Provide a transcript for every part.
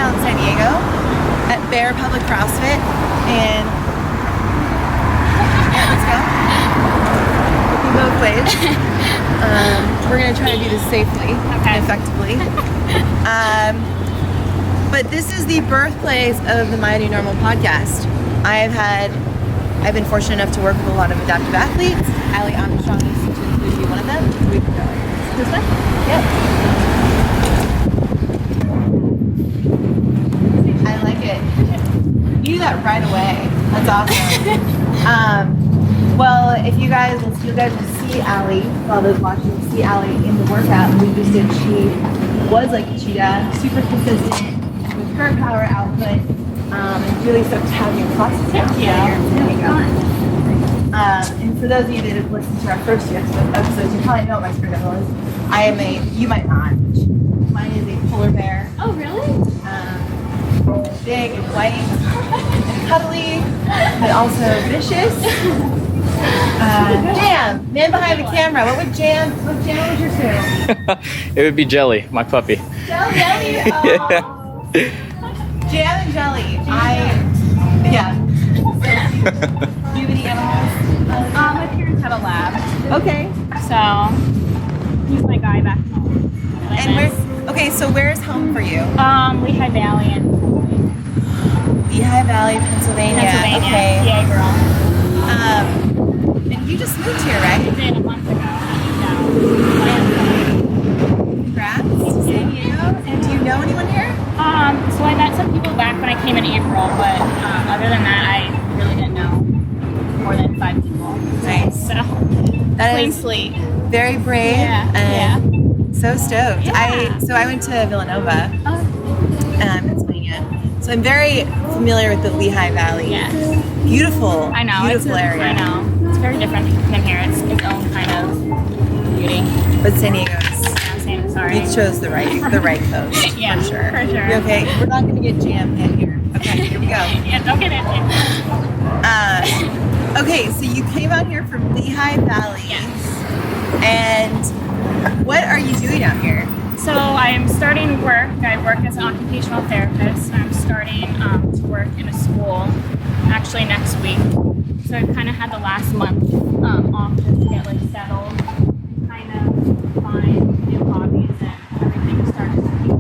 downtown San Diego at Bear Public CrossFit, and yeah, let's go. Looking both ways. We're gonna try to do this safely and effectively. But this is the birthplace of the My New Normal podcast. I've been fortunate enough to work with a lot of adaptive athletes. Ally Armstrong is to be one of them. We can go this way. Yep. I like it. You do that right away. That's awesome. Well, if you guys will see Ally, while those watching, see Ally in the workout we just did. She was like a cheetah, super consistent with her power output. And really stoked to have you in classes now. Yeah. And for those of you that have listened to our first few episodes, you probably know what my spirit animal is. You might not. Mine is a polar bear. Oh, really? Big and white and cuddly, but also vicious. Jam, man behind the camera. What Jam would you say? It would be Jelly, my puppy. Jelly. Oh. Jam and Jelly. Yeah. Do you have any animals? My parents have a lab. Okay. So he's my guy back home. And so where's home for you? Lehigh Valley and Lehigh Valley, Pennsylvania. Okay. PA girl. And you just moved here, right? I did a month ago. Congrats to San Diego. And do you know anyone here? So I met some people back when I came in April, but other than that, I really didn't know more than 5 people. Nice. So That clean is slate. very brave. Yeah. So stoked. Yeah. I went to Villanova, Oh. Pennsylvania. So I'm very familiar with the Lehigh Valley. Yes. Beautiful. I know. Beautiful area. I know. It's very different than here. It's its own kind of beauty. But San Diego's. Sorry. You chose the right coast. Yeah, for sure. for sure. You okay? We're not going to get jammed in here. Okay, here we go. Yeah, don't get it. Okay, so you came out here from Lehigh Valley. Yes. And what are you doing out here? So I'm starting work. I work as an occupational therapist. I'm starting to work in a school actually next week. So I've kind of had the last month off just to get settled, kind of find new hobbies and everything to start to keep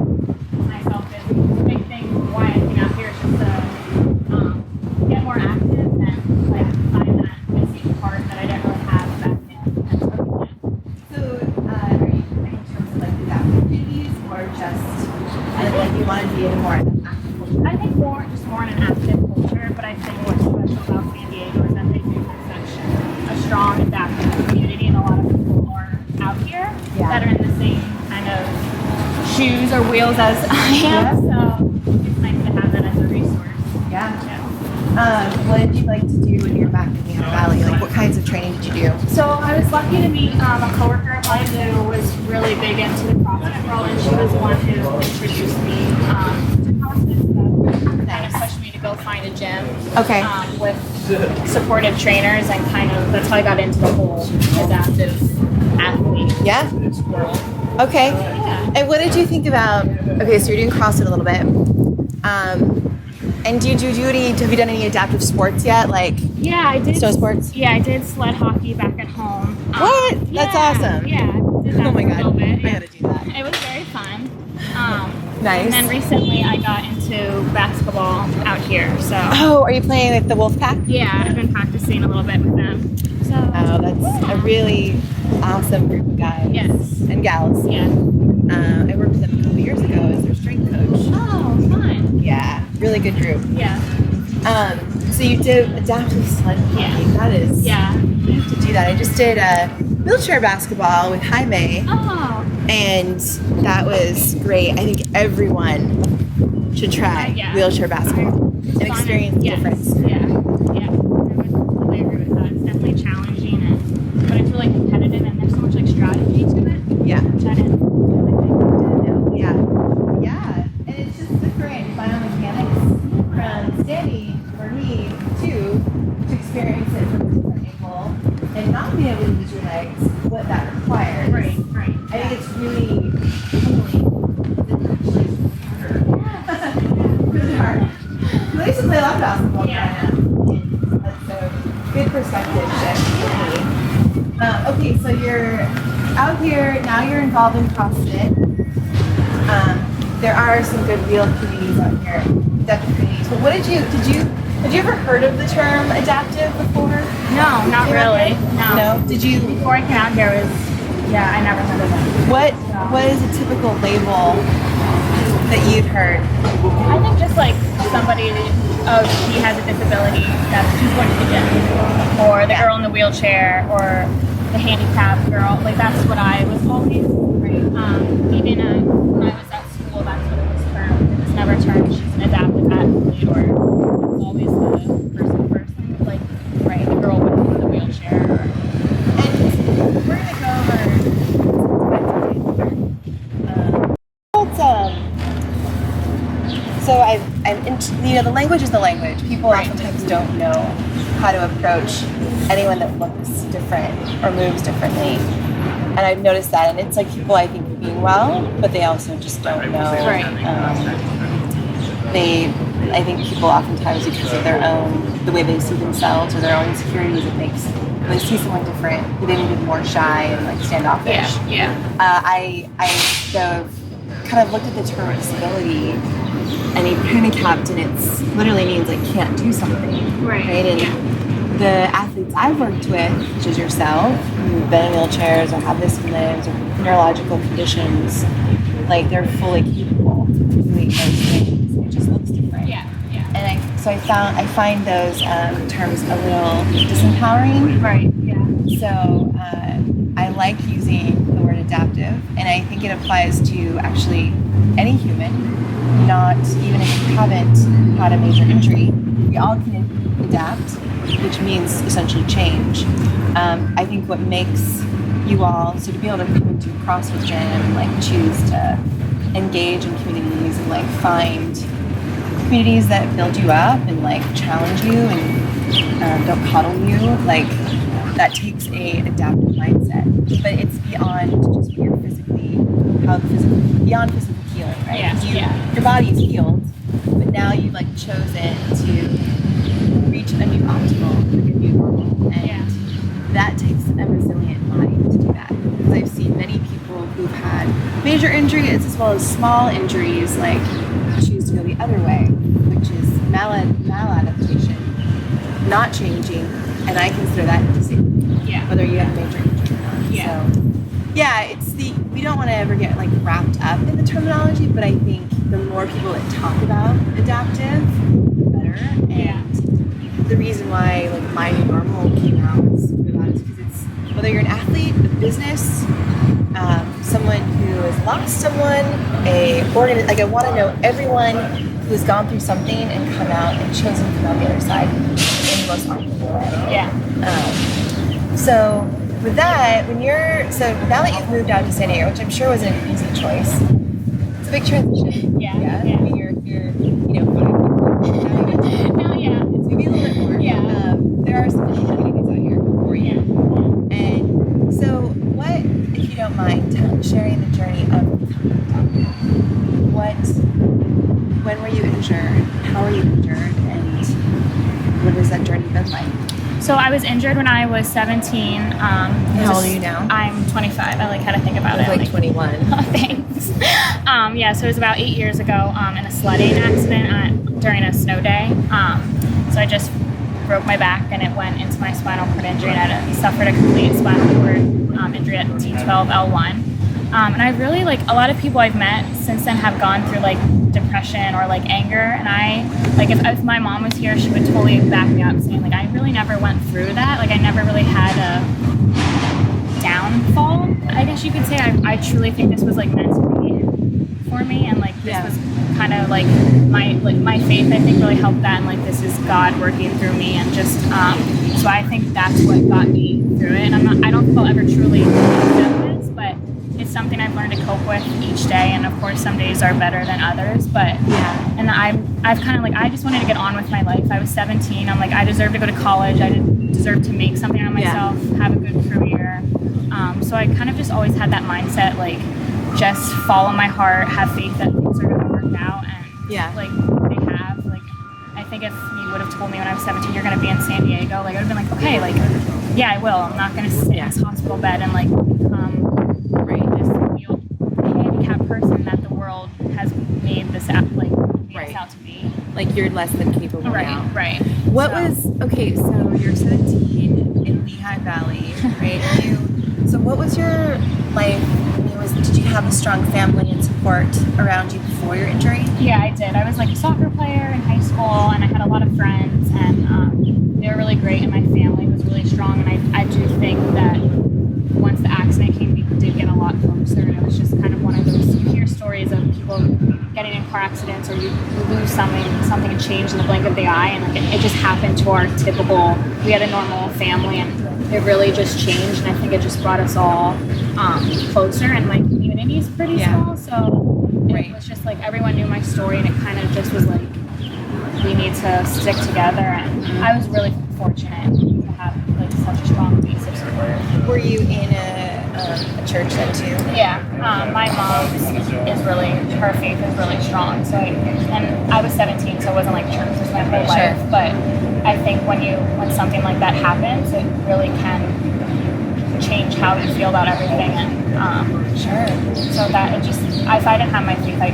myself busy. The big thing why I came out here is just to get more active and find that missing part that I didn't really have back in Pennsylvania. So, are you in terms of adaptive duties or just you want to be in a more active culture? I think more in an active culture, but I think what's special about San Diego is that they do have such a strong adaptive community, and a lot of people are out here that are in the same kind of shoes or wheels as I am. So it's nice to have that as a resource. Yeah. What did you like to do when you were back in the Valley? What kinds of training did you do? So I was lucky to meet a coworker of mine who was really big into the CrossFit world, and she was the one who introduced me to CrossFit. So that kind of pushed me to go find a gym. Okay. With supportive trainers, and that's how I got into the whole adaptive athlete world. Okay. Yeah. And what did you think about? Okay, so you're doing CrossFit a little bit. And have you done any adaptive sports yet? Yeah, I did. Snow sports? Yeah, I did sled hockey back at home. What? That's awesome. Yeah, I did that Oh my for a God. little bit. I gotta do that. It was very fun. Nice. And then recently I got into basketball out here. So. Oh, are you playing with the Wolfpack? Yeah, I've been practicing a little bit with them. So. Oh, that's a really awesome group of guys. Yes. And gals. Yeah. I worked with them a couple years ago as their strength coach. Oh, fun. Yeah, really good group. Yeah. So you did adaptive sled hockey. Yeah. That is. Yeah. I have to do that. I just did wheelchair basketball with Jaime. Oh. And that was great. I think everyone should try wheelchair basketball and experience the difference. Yeah. I would totally agree with that. It's definitely challenging, but it's really competitive, and there's so much strategy to it. Yeah. Which I didn't really think. Yeah. And it's just different biomechanics from standing or knee to experience it from a different angle and not be able to use your legs, what that requires. Right. I think it's really humbling. It's actually harder. perspective shift for me. Okay, so you're out here, now you're involved in CrossFit. There are some good wheel communities out here, adaptive communities. But had you ever heard of the term adaptive before? No, not really. No. No? Did you? Before I came out here, I never heard of it. What is a typical label that you've heard? I think just like somebody, he has a disability, that she's going to the gym, or the girl in the wheelchair, or the handicapped girl. Like that's what I was always. Even when I was at school, that's what it was termed. It was never termed she's an adaptive athlete, or it's always the person, like the girl with the wheelchair. And we're gonna go over. So the language is the language. People oftentimes don't know how to approach anyone that looks different or moves differently. And I've noticed that, and it's like people I think mean well, but they also just don't know. I think people oftentimes, because of the way they see themselves or their own insecurities, it makes when they see someone different, they may be more shy and like standoffish. I kind of looked at the term disability, and handicapped, and it's literally means like can't do something, right? And the athletes I've worked with, such as yourself, who've been in wheelchairs or have limbs or neurological conditions, like they're fully capable of doing those things. It just looks different. And I find those terms a little disempowering. So I like using the word adaptive, and I think it applies to actually any human, not even if you haven't had a major injury. We all can adapt, which means essentially change. I think what makes you all, so to be able to come into a CrossFit gym and like choose to engage in communities and like find communities that build you up and like challenge you and don't coddle you, like that takes a adaptive mindset. But it's beyond just what you're beyond physical healing, right? Your body is healed, but now you've like chosen to reach a new optimal, like a new normal, and that takes a resilient mind to do that. Because I've seen many people who've had major injuries as well as small injuries, like choose to go the other way, which is maladaptation, not changing, and I consider that disabled. Whether you have a major injury or not. So we don't want to ever get like wrapped up in the terminology, but I think the more people that talk about adaptive, the better. And the reason why like My New Normal came out is because it's whether you're an athlete, a business, someone who has lost someone, I want to know everyone who's gone through something and come out and chosen to come out the other side in the most optimal way. So with that, now that you've moved out to San Diego, which I'm sure was an easy choice, it's a big transition. I mean, you're 5 people. It's maybe a little bit more. There are some communities out here for you. And so what, if you don't mind, sharing the journey of becoming adaptive? When were you injured? How were you injured? And what has that journey been like? So I was injured when I was 17. How old are you now? I'm 25. I had to think about it. Like 21. Oh, thanks. So it was about 8 years ago in a sledding accident during a snow day. So I just broke my back and it went into my spinal cord injury, and I suffered a complete spinal cord injury at T12L1. And I really a lot of people I've met since then have gone through depression or anger, and I if my mom was here, she would totally back me up, saying I really never went through that. I never really had a downfall, I guess you could say. I truly think this was meant to be for me, and this was kind of my faith, I think, really helped that, and this is God working through me, and just so I think that's what got me through it. And I don't think I'll ever truly know this, but it's something I've learned to cope with each day, and of course some days are better than others, but and I've kind of I just wanted to get on with my life. I was 17. I'm I deserve to go to college. I deserve to make something out of myself, have a good career. So I kind of just always had that mindset, just follow my heart, have faith that things are going to work out, and they have. I think if you would have told me when I was 17, you're going to be in San Diego, like I would have been like, okay, like, yeah, I will. I'm not going to sit in this hospital bed and like become this real handicapped person that the world has made this out, like made us out to be. Like you're less than capable now. Right. So you're 17 in Lehigh Valley, right? So what was your life? Did you have a strong family and support around you before your injury? Yeah, I did. I was like a soccer player in high school, and I had a lot of friends, and they were really great, and my family was really strong. And I do think that once the accident came, we did get a lot closer. And it was just kind of one of those, you hear stories of people getting in car accidents, or you lose something and change in the blink of the eye, and like it just happened to our typical, we had a normal family, and it really just changed, and I think it just brought us all closer, and my community is pretty small, so it was just like everyone knew my story, and it kind of just was like, we need to stick together, and I was really fortunate to have like such a strong base of support. Were you in a church then too? Yeah, my mom is really, her faith is really strong, so and I was 17, so it wasn't like church was my whole life, but I think when something like that happens, it really can change how you feel about everything, and so that it just, if I didn't have my faith, I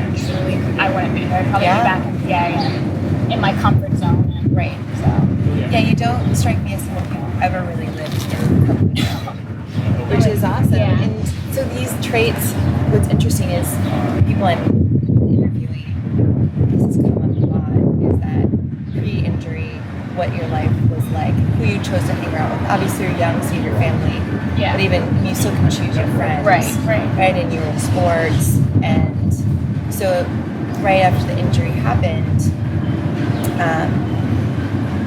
wouldn't be here. I'd probably be back in PA and in my comfort zone. And, so you don't strike me as someone who ever really lived in comfort zone, which is awesome. Yeah. And so these traits, what's interesting is people I'm interviewing, this has come up a lot, is that pre-injury, what your life was like, who you chose to hang around with. Obviously you're young, so you have your family, but even you still can choose your friends, right? And you were in sports, and so right after the injury happened,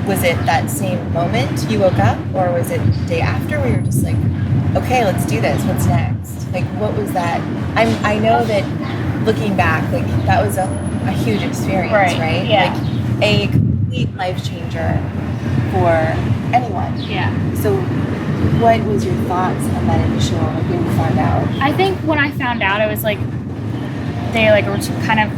was it that same moment you woke up, or was it the day after where you were just like, okay, let's do this, what's next? Like, what was that? I know that looking back, like that was a huge experience, right? Yeah. Like a complete life changer for anyone. Yeah. So what was your thoughts on that initial, like when you found out? I think when I found out, it was like, they like were kind of,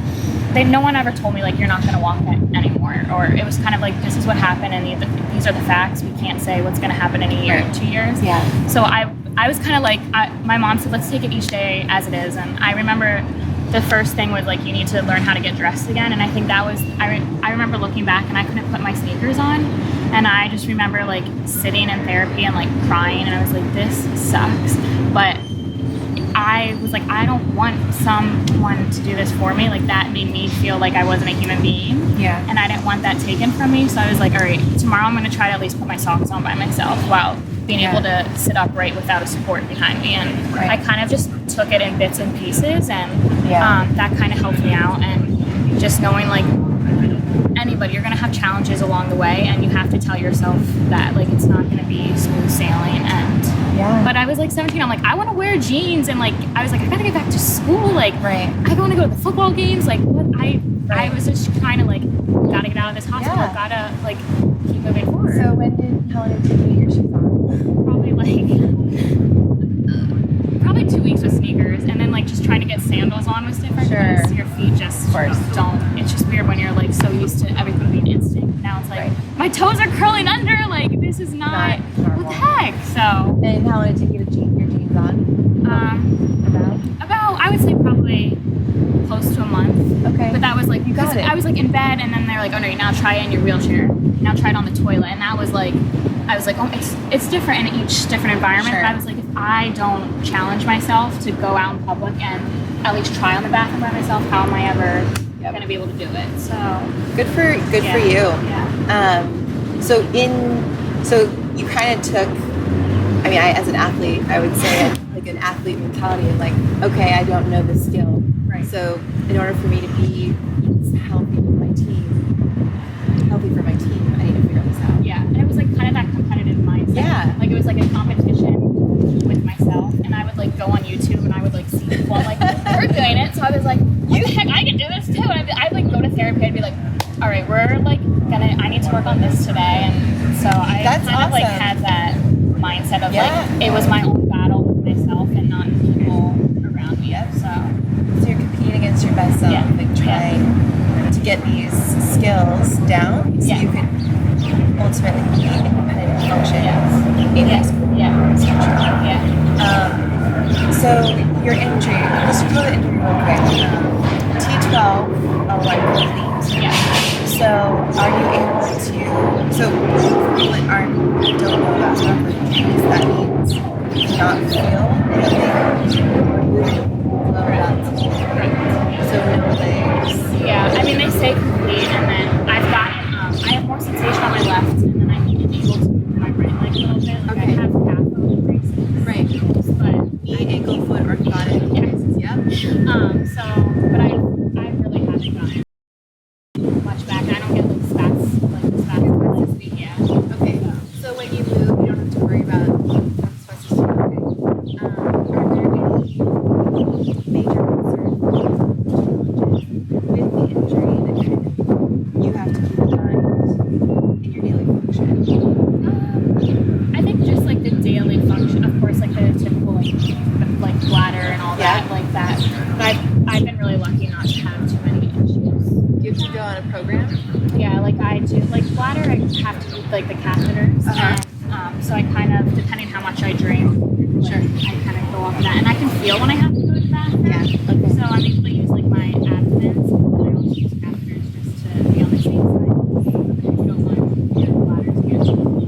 no one ever told me like, you're not going to walk anymore, or it was kind of like, this is what happened, and these are the facts. We can't say what's going to happen in a year, 2 years. Yeah. So I was kind of like, my mom said, let's take it each day as it is, and I remember the first thing was like, you need to learn how to get dressed again, and I think that was, I remember looking back, and I couldn't put my sneakers on, and I just remember like sitting in therapy and like crying, and I was like, this sucks, but I was like, I don't want someone to do this for me. Like, that made me feel like I wasn't a human being. Yeah. And I didn't want that taken from me. So I was like, all right, tomorrow I'm going to try to at least put my socks on by myself while being able to sit upright without a support behind me. And I kind of just took it in bits and pieces, and that kind of helped me out. And just knowing like, anybody, you're going to have challenges along the way, and you have to tell yourself that like, it's not going to be smooth sailing. And but I was like 17, I'm like, I want to wear jeans, and like I was like, I gotta get back to school, like I want to go to the football games, like what I was just trying to like, gotta get out of this hospital, gotta like keep moving forward. So when did Helen take you to your shoes on? Probably 2 weeks with sneakers, and then like just trying to get sandals on was different because your feet just don't, it's just weird when you're like so used to everything being instinct. Now it's like my toes are curling under, like this is not what the heck. So and how long did it take you to your jeans on? About I would say probably close to a month. Okay. But that was like, got it. I was like in bed, and then they're like, oh no, now try it in your wheelchair. Now try it on the toilet. And that was like, I was like, oh, it's different in each different environment. But I was like, if I don't challenge myself to go out in public and at least try on the bathroom by myself, how am I ever going to be able to do it? So good for you. Yeah. So you kind of took, I mean, as an athlete, I would say like an athlete mentality of like, okay, I don't know the skill. Right. So in order for me to be healthy for my team, I need to figure this out. Yeah, and it was like kind of that competitive mindset. Yeah. Like it was like a competition with myself, and I would like go on YouTube and I would like see people like, we're doing it. So I was like, what the heck, I can do this too. And I'd like go to therapy, I'd be like, all right, we're like I need to work on this today. And so I kind of like had that mindset of like, it was my own battle with myself and not people around me. So you're competing against your best self, like trying to get these skills down so you can ultimately be independent and function in high school. So your injury, let's go to the injury real quick. T12, L1 complete. So are you able to, so people that don't know about spinal injuries, that means not feel anything or moving so no legs. Yeah, I mean they say complete, and then I have more sensation on my left, and then I'm able to move my right leg a little bit. Like I have capital braces. Right. But knee, ankle, foot, orthotic. Yep. So, but I really haven't gotten much back. I don't get those spats this week. Yeah. Okay. So when you move, you don't have to worry about spasticity. Okay. Are there any major concerns with the injury that you have to keep in mind in your daily function? I think just like the daily function, of course, like the typical like bladder and all that, like that. But I've been really lucky not to have too many issues. Do you have to go on a program? Yeah, like I do. Like bladder, I have to do like the catheters. And, so I kind of, depending how much I drink, I kind of go off of that. And I can feel when I have to go to the bathroom. Yeah. Okay. So I'm able to use like my abstinence, but I also use catheters just to be on the safe side. You don't want your bladder to get too full.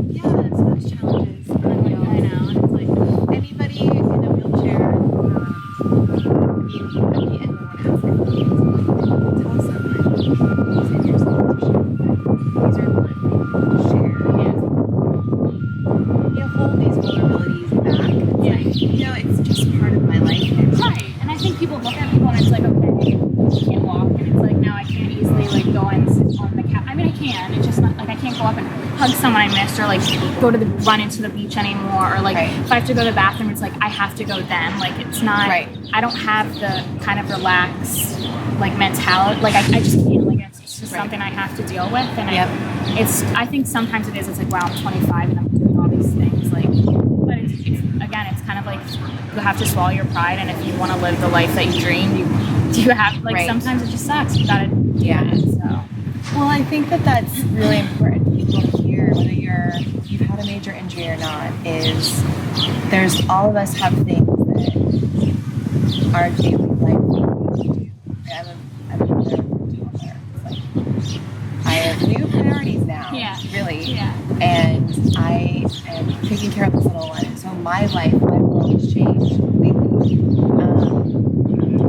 Yeah, that's those challenges. I know. And it's like Anybody in a wheelchair, anyone has tell someone who's in your situation. These are fun to share. You hold these vulnerabilities back. It's just part of my life now. right. And I think people look at people and it's like, okay, you can't walk, and it's like now I can't easily like go and sit on the couch. I mean, I can. It's just not like I can't go up and hug someone I missed, or like run into the beach anymore, or like if I have to go to the bathroom, it's like I have to go then. Like it's not. Right. I don't have the kind of relaxed like mentality. Like I just can't. Like it's just something I have to deal with, and I think sometimes it is. It's like wow, I'm 25 and I'm doing all these things. Like, but it's again, it's kind of like you have to swallow your pride, and if you want to live the life that you dreamed, you have like sometimes it just sucks. You gotta do it. So. Well, I think that's really important for people to hear, whether you've had a major injury or not, is there's all of us have things that our daily life we do. I'm a mother. I have new priorities now, really, and I am taking care of this little one. So my world has changed completely,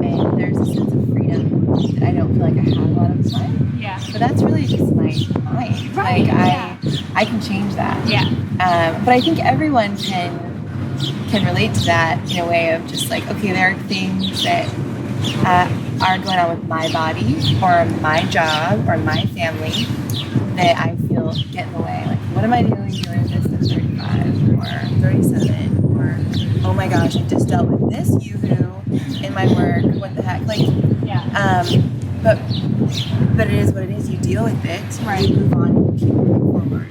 and there's a sense of freedom that I don't feel like I have a lot of the time. Yeah. But that's really just my mind. Right. Like I can change that. Yeah. But I think everyone can relate to that in a way of just like, okay, there are things that are going on with my body or my job or my family that I feel get in the way. Like, what am I doing this at 35 or 37? Or, oh my gosh, I just dealt with this yoo-hoo in my work. What the heck? Like, but it is what it is. You deal with it. Right. You move on. You keep moving forward.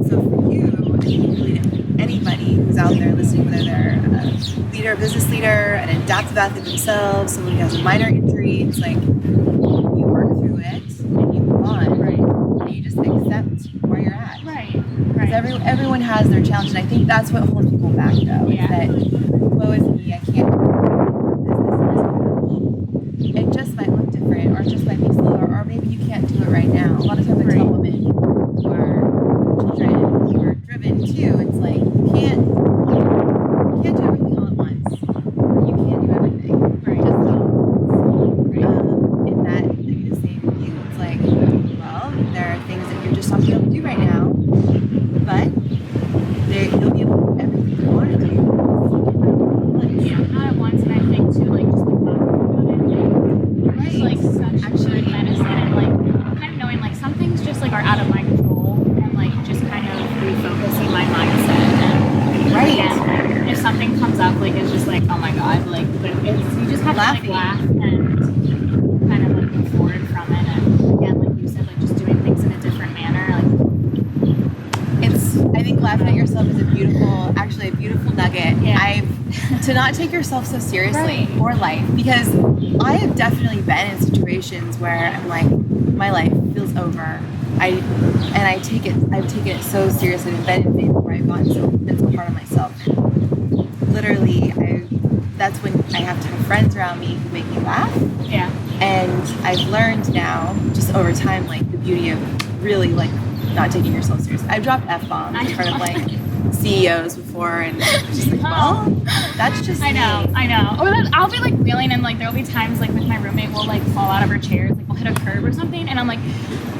So for you, I think really anybody who's out there listening, whether they're a leader, a business leader, an adaptive athlete themselves, someone who has a minor injury, it's like you work through it and you move on. Right. And you just accept where you're at. Right. Because everyone has their challenge, and I think that's what holds people back, though. Is that, woe is me, I can't do this. It just might look different, or it just might be slower, or maybe you can't do it right now. A lot of times I tell women who are children who are driven too, it's like you can't do everything all at once. You can't do everything. Right. Just and that I mean, the same with you. It's like, well, there are things that you're just not able to do right now, but you'll be able to do everything you want to do. Yeah, not at once, and I think too, like just like talking about it, like like such good medicine, and like kind of knowing like some things just like are out of my control, and like just kind of refocusing my mindset. And again, like, if something comes up, like it's just like, oh my god, like but you just have to like laugh and kind of like move forward from it. And again, like you said, like just doing things in a different manner. Like I think laughing at yourself is a beautiful nugget. Yeah. I've to not take yourself so seriously Right. or life, because I have definitely been in situations where I'm like, my life feels over. I've taken it so seriously. I've been in phases where I've been so hard on myself. And literally, that's when I have to have friends around me who make me laugh. Yeah. And I've learned now, just over time, like the beauty of really like not taking yourself seriously. I've dropped F-bombs in front of like CEOs before, and just like, well, that's just I know. me. Or then I'll be like wheeling, and like there'll be times like with my roommate, we'll like fall out of our chairs, like we'll hit a curb or something, and I'm like,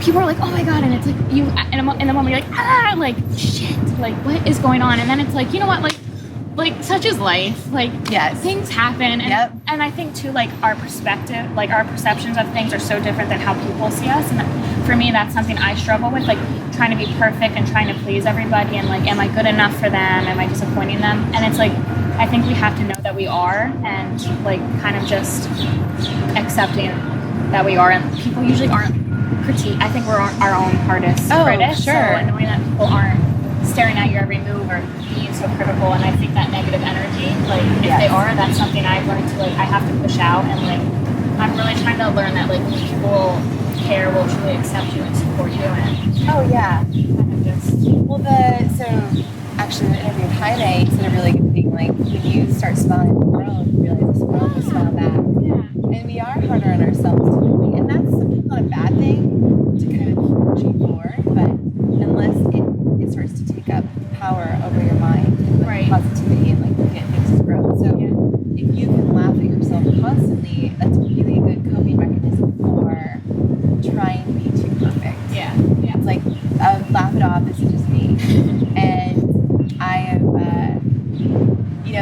people are like, oh my god, and it's like you, and in the moment you're like, like shit, like what is going on? And then it's like, you know what, like such is life. Like Yes. things happen, and Yep. and I think too, like our perspective, like our perceptions of things are so different than how people see us, and for me that's something I struggle with, like trying to be perfect and trying to please everybody, and like, am I good enough for them? Am I disappointing them? And it's like, I think we have to know that we are, and like kind of just accepting that we are, and people usually aren't critique. I think we're our own hardest critics. Sure. So knowing that people aren't staring at your every move or being so critical, and I think that negative energy, like if they are, that's something I've learned to like, I have to push out, and like I'm really trying to learn that like when people care, will truly accept you and support you, and Oh yeah. kind of just Well, so actually, in the interview with Jaime, he said a really good thing. Like when you start smiling at the world, you realize the world will smile back. yeah. And we are harder on ourselves typically, and that's sometimes not a bad thing to kind of keep pushing forward. But unless it starts to take up power over your mind and like Right. positivity and like looking at things as growth. So if you can laugh at yourself constantly, that's a really good coping mechanism for trying to be too perfect. Yeah. Yeah. It's like laugh it off. This is just me, and I have,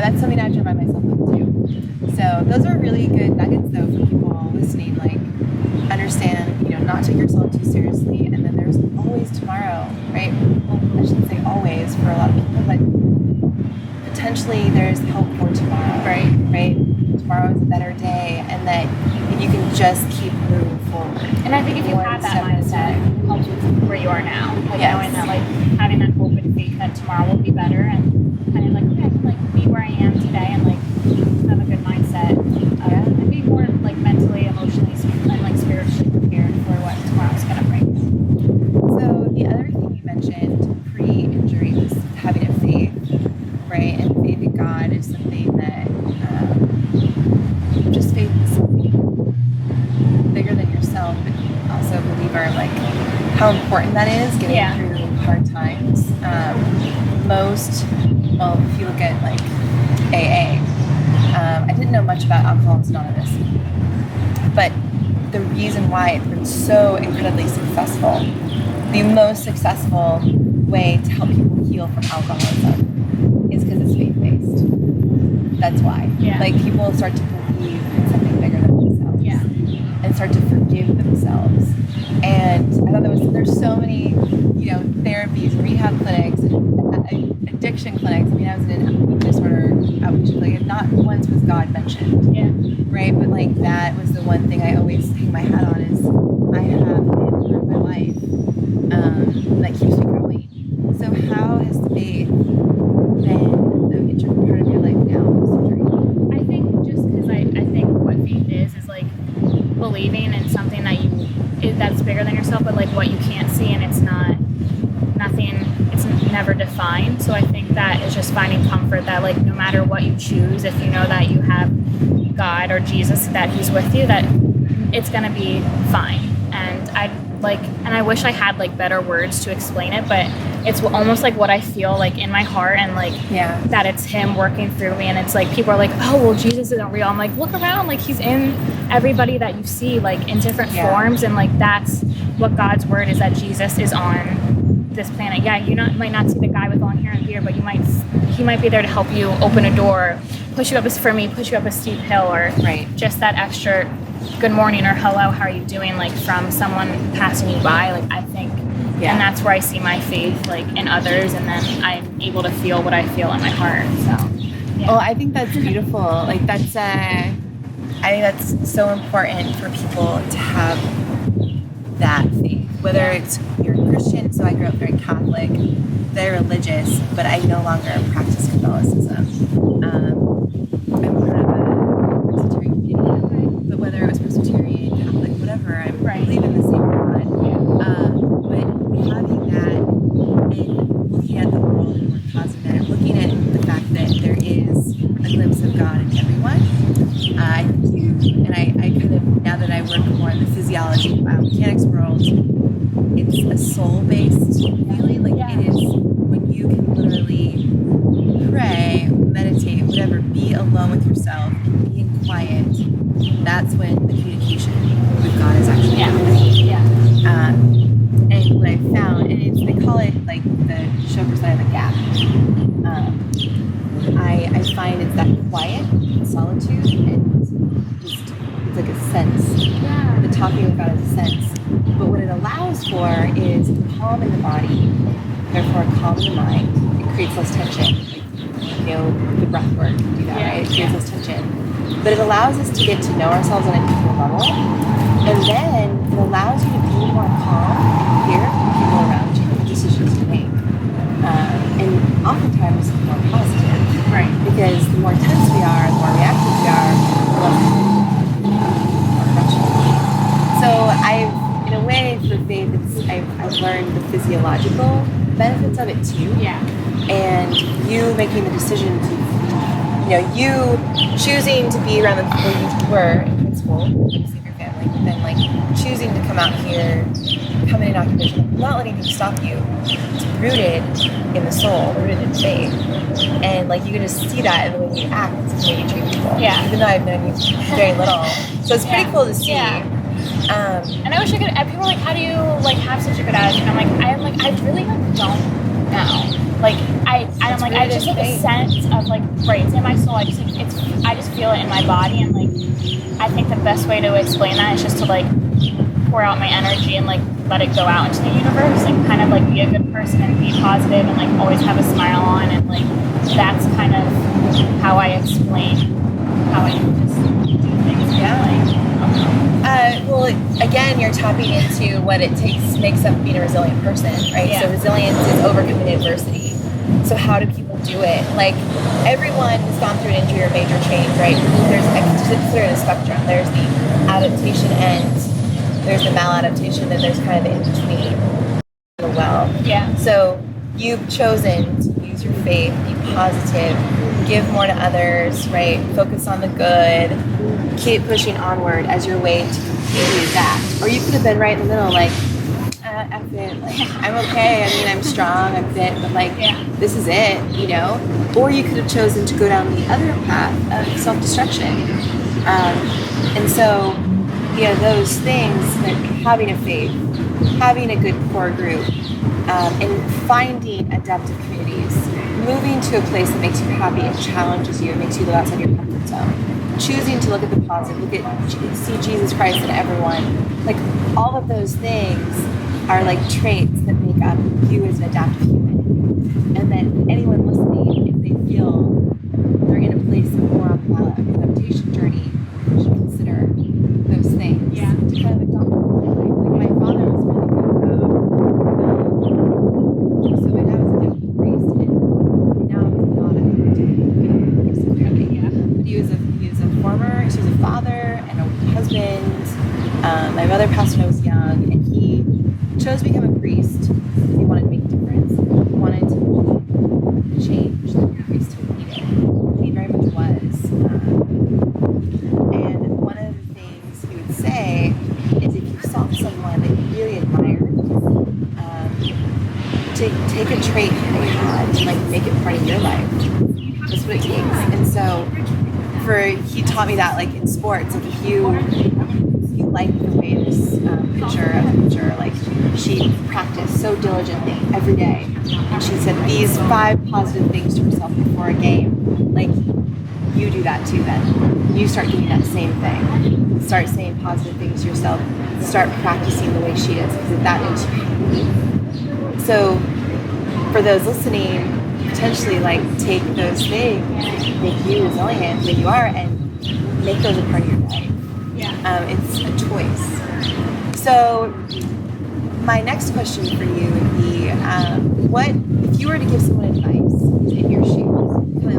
that's something I have to remind myself of too. So those are really good nuggets though for people listening. Like understand, not take yourself too seriously, and then there's always tomorrow, right? Well, I shouldn't say always for a lot of people, but potentially there's hope for tomorrow. Right? Tomorrow is a better day, and that you can just keep moving forward. And I think if you One have that step at a mindset, time. it helps with where you are now. Like Yes. knowing that, like having that hope and faith that tomorrow will be better, and kind of like, okay, I can like be where I am today, and like have a good mindset, and be more like mentally, emotionally, and like spiritually prepared for what tomorrow's gonna bring. So the other thing you mentioned pre-injury was having a faith, right? And faith in God is something that just faith in something bigger than yourself, but also believer, like how important that is getting Yeah. through hard times. If you look at like AA, I didn't know much about Alcoholics Anonymous, but the reason why it's been so incredibly successful, the most successful way to help people heal from alcoholism is because it's faith-based. That's why. Yeah. Like people start to believe in something bigger than themselves. Yeah. And start to forgive themselves. And I thought there's so many, therapies, rehab clinics, addiction clinics. I mean, I was in an eating disorder outreach clinic, and not once was God mentioned. Yeah. Right? But like that was the one thing I always hang my hat on is I have Him through my life that keeps me going. So how has faith been an integral part of your life now post-injury? I think just because I think what faith is like believing in something that's bigger than yourself, but like what you can't see, and it's never defined. So I think that is just finding comfort that like no matter what you choose, if you know that you have God or Jesus, that He's with you, that it's gonna be fine. And I wish I had like better words to explain it, but it's almost like what I feel like in my heart, and like that it's Him working through me. And it's like people are like, oh well, Jesus isn't real. I'm like, look around, like He's in everybody that you see, like in different forms, and like that's what God's word is, that Jesus is on this planet. Yeah, might not see the guy with long hair and beard, but he might be there to help you open a door, push you up a steep hill, or just that extra good morning or hello, how are you doing, like from someone passing you by. Like I think, and that's where I see my faith, like in others, and then I'm able to feel what I feel in my heart. So Well, I think that's beautiful. Like I think that's so important for people to have that faith. Whether it's you're a Christian, so I grew up very Catholic, very religious, but I no longer practice Catholicism. soul-based feeling. Like Yeah. it is when you can literally pray, meditate, whatever, be alone with yourself and be in quiet. That's when the communication with God is actually happening. And what I found, and it's, they call it like the chauffeur side of the gap. I find it's that quiet solitude and just it's like a sense. Yeah. The talking with God is a sense. But what it allows for is calm in the body, therefore calm in the mind. It creates less tension. Like, the breath work can do that, right? It creates less tension. But it allows us to get to know ourselves on a deeper level. And then it allows you to be more calm and clear with people around you, the decisions you make. And oftentimes more positive. Right. Because the more tense we are, the more reactive we are, the less more rational. So in a way, for faith, I've learned the physiological benefits of it too. Yeah. And you making the decision to, you choosing to be around the people you were in principle, obviously your family, but then like choosing to come out here, come in an occupation, not letting things stop you. It's rooted in the soul, rooted in faith. And like you can just see that in the way you act, and the way you treat people. Yeah. Even though I've known you very little. So it's pretty cool to see. Yeah. And I wish I could. People are like, "How do you like have such a good attitude?" I'm like, I really don't know. Like I'm like, I just like a sense of like, right, it's in my soul. I just feel it in my body, and like, I think the best way to explain that is just to like pour out my energy and like let it go out into the universe and kind of like be a good person and be positive and like always have a smile on, and like that's kind of how I explain how I just do things. Well, again, you're tapping into what it makes up being a resilient person, right? Yeah. So resilience is overcoming adversity. So how do people do it? Like everyone has gone through an injury or major change, right? There's a spectrum. There's the adaptation end, there's the maladaptation, and there's kind of the in-between. So you've chosen to use your faith, be positive, give more to others, right? Focus on the good, keep pushing onward as your way to completely adapt. Or you could have been right in the middle, like, F it, like, I'm okay, I mean, I'm strong, I'm fit, but like, this is it, Or you could have chosen to go down the other path of self-destruction. And so, those things, like having a faith, having a good core group, and finding adaptive communities, moving to a place that makes you happy and challenges you and makes you live outside your comfort zone, choosing to look at the positive, see Jesus Christ in everyone, like all of those things are like traits that make up you as an adaptive human. And then anyone listening, if they feel they're in a place of more on the adaptation journey, should consider those things to kind of adopt. Like my father was really good about, so my dad was a Catholic priest, and now he's not a good priest, apparently. But he was a father and a husband. My mother passed when I was young, and he chose to become a priest. He wanted to make a difference. He wanted to change the priesthood needed. And he very much was. And one of the things he would say is if you saw someone that you really admired, to take a trait that they had and like make it part of your life. That's what it takes. And so he taught me that like in sports, like if you like the way this picture, like she practiced so diligently every day. And she said these 5 positive things to herself before a game. Like, you do that too then. You start doing that same thing. Start saying positive things to yourself. Start practicing the way she is, because that makes you happy. So, for those listening, potentially like take those things, make you resilient who you are, and make those a part of your life. It's a choice. So my next question for you would be, what if you were to give someone advice in your shoes? Kind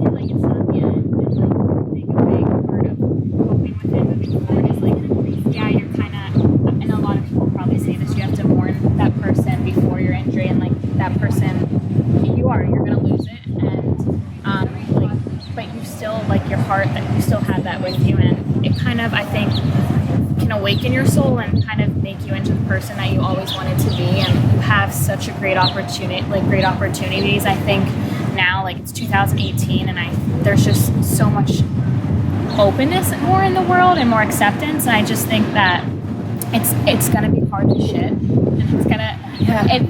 of like it's not the end, and like I think a big part of coping with it moving forward is like, you're kind of, and a lot of people probably say this, you have to mourn that person before your injury, and like that person, you're gonna lose it, and like, but you still, like your heart, that you still have that with you, and it kind of, I think, awaken your soul and kind of make you into the person that you always wanted to be. And you have such a great opportunities. I think now, like, it's 2018 and there's just so much openness more in the world and more acceptance. And I just think that it's gonna be hard as shit, and it's gonna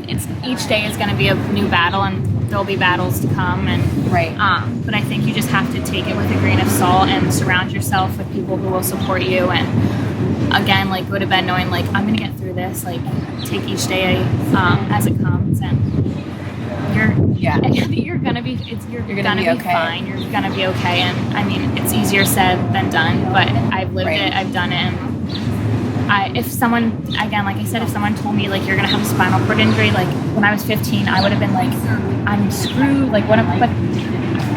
it's each day is gonna be a new battle, and there'll be battles to come. And but I think you just have to take it with a grain of salt and surround yourself with people who will support you. And again, like, go to bed knowing, like, I'm gonna get through this. Like, take each day as it comes, and you're gonna be fine. You're gonna be okay. And I mean, it's easier said than done, but I've lived it. I've done it. And if someone told me, like, you're gonna have a spinal cord injury, like, when I was 15, I would have been like, I'm screwed. Like, what? But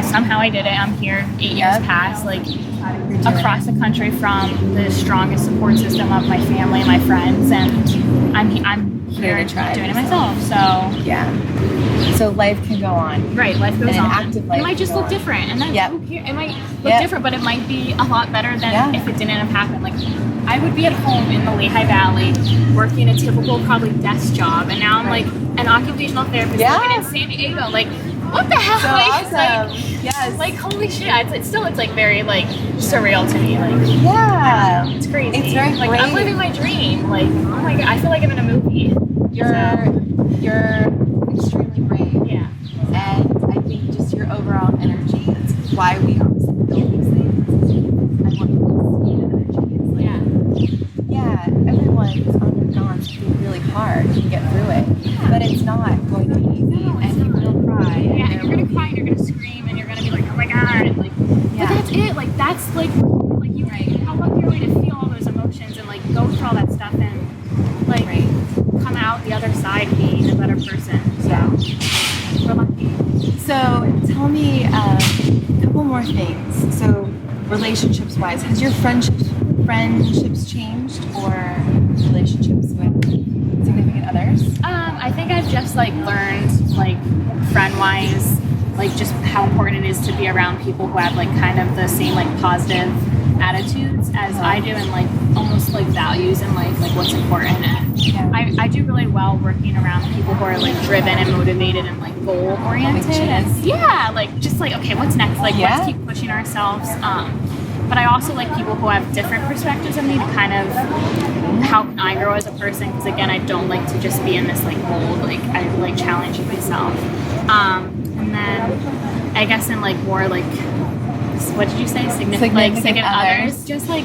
somehow I did it. I'm here. 8 years past, like, across the country from the strongest support system of my family and my friends, and I'm here doing it myself. So life can go on. Right, life goes on. Active life it might just look different, and that's who cares? It might look different, but it might be a lot better than if it didn't have happened. Like, I would be at home in the Lehigh Valley working a typical, probably, desk job, and now I'm like an occupational therapist living in San Diego. Like, what the hell? So awesome. Like, holy shit! It's like very, like, surreal to me. Like, it's crazy. It's very like brave. I'm living my dream. Like, oh my god, I feel like I'm in a movie. You're extremely brave. Yeah. And I think just your overall energy, that's why we obviously build these things. I want people to see the energy. It's like, everyone's undergone something really hard to get through it. But it's not going to be easy. And you will cry. And you're going to cry and you're going to scream and you're going to be like, oh my god. And like, but that's it. Like, that's like you, how lucky are we to feel all those emotions and, like, go through all that stuff and, like, come out the other side being a better person. So we're lucky. So tell me a couple more things. So relationships wise, has your friendships changed, or relationships with significant others? I think I've just, like, learned, like, friend wise, like, just how important it is to be around people who have, like, kind of the same, like, positive attitudes as I do, and, like, almost, like, values in life, like, what's important. And I do really well working around people who are, like, driven and motivated and, like, goal oriented. And like, just like, okay, what's next? Like, let's keep pushing ourselves. But I also like people who have different perspectives of me to kind of, how can I grow as a person? Because, again, I don't like to just be in this, like, mold. Like, I like challenging myself. And then I guess in, like, more, like, what did you say? Significant others. Just, like,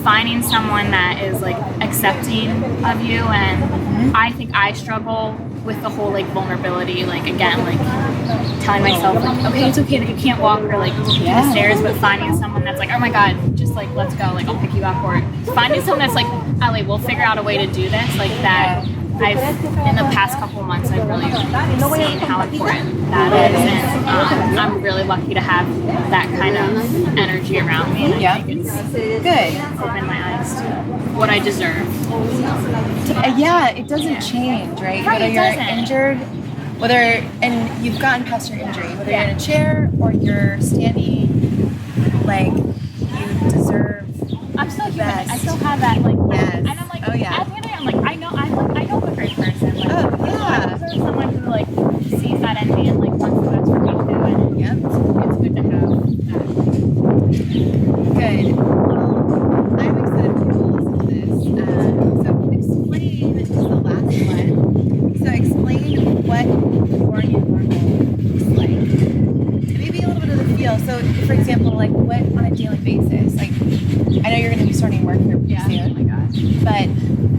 finding someone that is, like, accepting of you. And I think I struggle with the whole, like, vulnerability, like, again, like, telling myself, like, okay, it's okay that you can't walk or, like, take the stairs, but finding someone that's like, oh my god, just, like, let's go, like, I'll pick you up. Or finding someone that's like, Ally, we'll figure out a way to do this, like, that. In the past couple of months, I've really seen how important that is, and I'm really lucky to have that kind of energy around me. And I think it's good. Opened my eyes to what I deserve. It doesn't change, right? Right, Whether you're injured, and you've gotten past your injury, whether you're in a chair or you're standing, like, you deserve. I'm still human. I still have that, like, and I'm like, at the end of the day, I'm like, I know I'm a great person. Like, I deserve someone who, like, sees that in me and, like, wants the best for me too. And it's good to have that. Good. Well, I'm excited for you to listen to this. So explain, this is the last one. So explain what your normal looks like. Maybe a little bit of the feel. So, for example, like, what on a daily basis, like, I know you're going to be starting work here pretty soon. Oh my gosh. But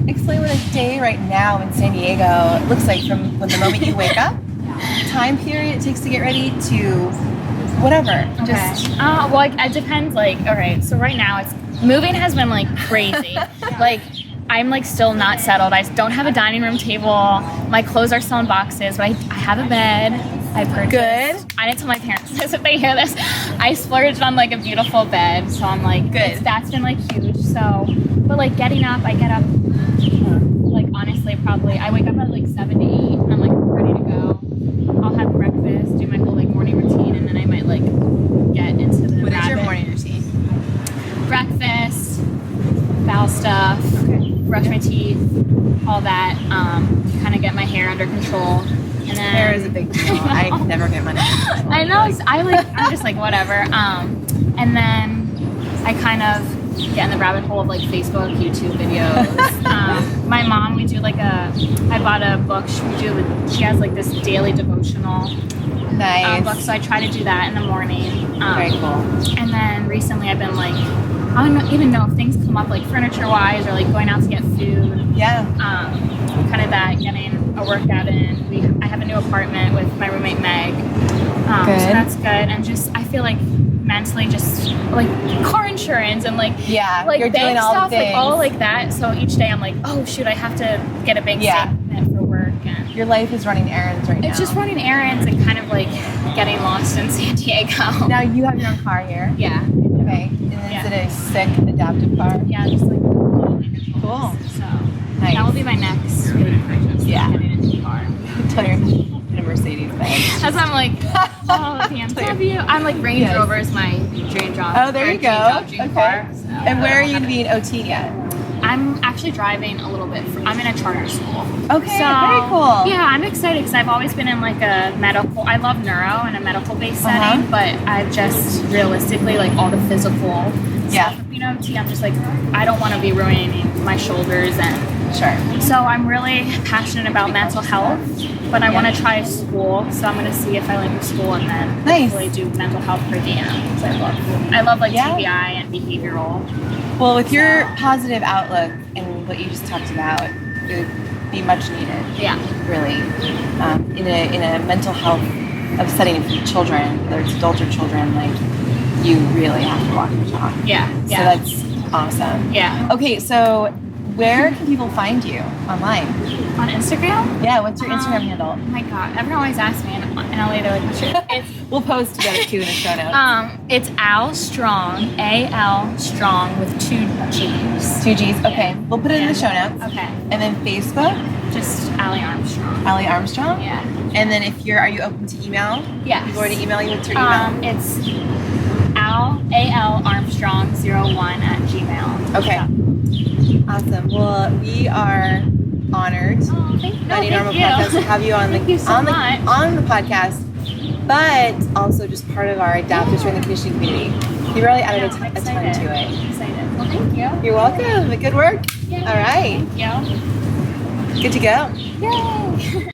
explain what a day right now in San Diego looks like, from when the moment you wake up, time period it takes to get ready, to whatever. Okay. Well, it depends. Like, all right. So right now, moving has been, like, crazy. Like, I'm, like, still not settled. I don't have a dining room table. My clothes are still in boxes, but I have a bed. I purchased. Good. I didn't tell my parents this if they hear this. I splurged on, like, a beautiful bed, so I'm like, good. That's been, like, huge. So, but, like, getting up, I get up, like, honestly, probably I wake up at, like, 7 to 8, and I'm, like, ready to go. I'll have breakfast, do my whole, like, morning routine, and then I might, like, get into the What is your morning routine? Breakfast, about nail stuff, Okay. brush my teeth, all that. Kind of get my hair under control. And then Hair is a big deal. I never get my nails. I know. I'm just like whatever. And then I kind of get in the rabbit hole of like Facebook, YouTube videos. My mom, we do I bought a book. She has like this daily devotional Nice. book, so I try to do that in the morning. Very cool. And then recently I've been like, I don't even know if things come up like furniture wise or like going out to get food. Yeah. Kind of that, getting a workout in. I have a new apartment with my roommate Meg. Good. So that's good. And just, I feel like mentally just like car insurance and like You're bank doing all stuff, the like things. all like that. So each day I'm like, oh shoot, I have to get a bank statement for work. And Your life is running errands right now. it's just running errands and kind of like getting lost in San Diego. Now you have your own car here. Yeah. Okay. And is it a sick adaptive car? Yeah, just like Cool. So Nice. that will be my next big purchase. Yeah. Getting a new car. Tell your in a Mercedes Benz. That's why I'm like, oh, BMW. I'm like Range Yes. Rover is my dream job. Oh, there or you dream go. job, dream Okay. car, so. And where are you going to be in OT yet? I'm actually driving a little bit. I'm in a charter school. Okay, So, very cool. Yeah, I'm excited because I've always been in like a medical. I love neuro in a medical-based setting, but I've just realistically like all the physical stuff. You know, I'm just like I don't want to be ruining my shoulders and. Sure. So I'm really passionate about mental health, but I want to try school. So I'm going to see if I like the school and then hopefully do mental health per diem. Because I love like TBI and behavioral. Well, with your positive outlook and what you just talked about, it would be much needed. Yeah. Really, in a mental health of setting for children, whether it's adults or children, like you really have to walk the talk. Yeah. So that's awesome. Yeah. Okay, so where can people find you online? On Instagram? Yeah, what's your Instagram handle? Oh my god, everyone always asks me in LA, they're like, what's your... We'll post together too in the show notes. It's Al Strong, A-L Strong with 2 G's. 2 G's, okay. We'll put it in the show notes. Okay. And then Facebook? Just Ally Armstrong. Ally Armstrong? Yeah. And then are you open to email? Yes. People already email you? What's your email? It's A-L Armstrong 01 at Gmail. Okay. Awesome. Well, we are honored. Oh, thank you. No, Mighty thank Normal you. Podcast to have you on Thank you so much. on the podcast, but also just part of our adaptive training conditioning community. You really added a ton to it. I'm excited. Well, thank you. You're welcome. Good work. Yay. All right. Thank you. Good to go. Yay.